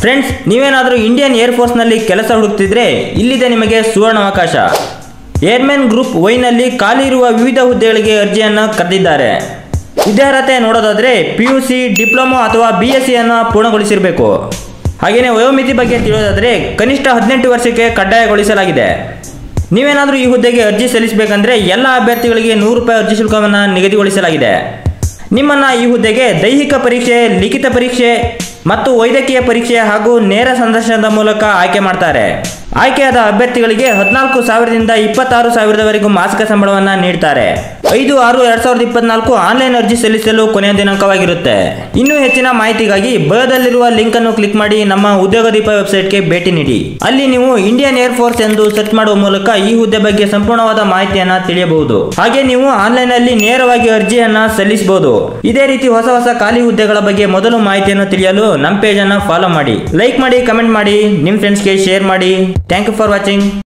Friends, ನೀವೇನಾದರೂ Indian air ಫೋರ್ಸ್ನಲ್ಲಿ ಕೆಲಸ ಹುಡುಕ್ತಿದ್ರೆ ಇಲ್ಲಿದೆ ನಿಮಗೆ ಸುವರ್ಣಾವಕಾಶ. ಏರ್ಮನ್ ಗ್ರೂಪ್ ವೈನಲ್ಲಿ ಖಾಲಿ ಇರುವ ವಿವಿಧ ಹುದ್ದೆಗಳಿಗೆ ಅರ್ಜಿಯನ್ನು ಕರೆದಿದ್ದಾರೆ. ವಿದ್ಯಾರ್ಹತೆ ನೋಡೋದಾದರೆ PUC, ಡಿಪ್ಲೊಮಾ ಅಥವಾ BSc ಅನ್ನು ಪೂರ್ಣಗೊಳಿಸಿರಬೇಕು. ಹಾಗೆಯೇ ವಯೋಮಿತಿ ಬಗ್ಗೆ ತಿಳಿಯೋದಾದರೆ ಕನಿಷ್ಠ 18 ವರ್ಷಕ್ಕೆ ಕಡ್ಡಾಯಗೊಳಿಸಲಾಗಿದೆ. ನೀವೇನಾದರೂ ಈ ಹುದ್ದೆಗೆ ಅರ್ಜಿ ಸಲ್ಲಿಸಬೇಕಂದ್ರೆ ಎಲ್ಲ ಅಭ್ಯರ್ಥಿಗಳಿಗೆ ₹100 ಅರ್ಜಿ ಶುಲ್ಕವನ್ನು ನಿಗದಿಗೊಳಿಸಲಾಗಿದೆ. ನಿಮ್ಮನ್ನು ಈ ಹುದ್ದೆಗೆ ದೈಹಿಕ ಪರೀಕ್ಷೆ, ಲಿಖಿತ ಪರೀಕ್ಷೆ ಮತ್ತು ವೈದ್ಯಕೀಯ ಪರೀಕ್ಷೆ ಹಾಗೂ ನೇರ ಸಂದರ್ಶನದ ಮೂಲಕ ಆಯ್ಕೆ ಮಾಡ್ತಾರೆ. ಆಯ್ಕೆಯಾದ ಅಭ್ಯರ್ಥಿಗಳಿಗೆ 14,000ದಿಂದ 26,000ವರೆಗೂ ಮಾಸಿಕ ಸಂಬಳವನ್ನು ನೀಡ್ತಾರೆ. 5/6/2024 ಆನ್ಲೈನ್ ಅರ್ಜಿ ಸಲ್ಲಿಸಲು ಕೊನೆಯ ದಿನಾಂಕವಾಗಿರುತ್ತೆ. ಇನ್ನೂ ಹೆಚ್ಚಿನ ಮಾಹಿತಿಗಾಗಿ ಬಯೋದಲ್ಲಿರುವ ಲಿಂಕ್ ಅನ್ನು ಕ್ಲಿಕ್ ಮಾಡಿ ನಮ್ಮ ಉದ್ಯೋಗ ದೀಪ ವೆಬ್ಸೈಟ್ಗೆ ಭೇಟಿ ನೀಡಿ. ಅಲ್ಲಿ ನೀವು ಇಂಡಿಯನ್ ಏರ್ ಫೋರ್ಸ್ ಎಂದು ಸರ್ಚ್ ಮಾಡುವ ಮೂಲಕ ಈ ಹುದ್ದೆ ಬಗ್ಗೆ ಸಂಪೂರ್ಣವಾದ ಮಾಹಿತಿಯನ್ನು ತಿಳಿಯಬಹುದು. ಹಾಗೆ ನೀವು ಆನ್ಲೈನ್ ಅಲ್ಲಿ ನೇರವಾಗಿ ಅರ್ಜಿಯನ್ನ ಸಲ್ಲಿಸಬಹುದು. ಇದೇ ರೀತಿ ಹೊಸ ಖಾಲಿ ಹುದ್ದೆಗಳ ಬಗ್ಗೆ ಮೊದಲು ಮಾಹಿತಿಯನ್ನು ತಿಳಿಯಲು ನಮ್ಮ ಪೇಜ್ ಅನ್ನು ಫಾಲೋ ಮಾಡಿ, ಲೈಕ್ ಮಾಡಿ, ಕಮೆಂಟ್ ಮಾಡಿ, ನಿಮ್ಮ ಫ್ರೆಂಡ್ಸ್ಗೆ ಶೇರ್ ಮಾಡಿ. Thank you for watching.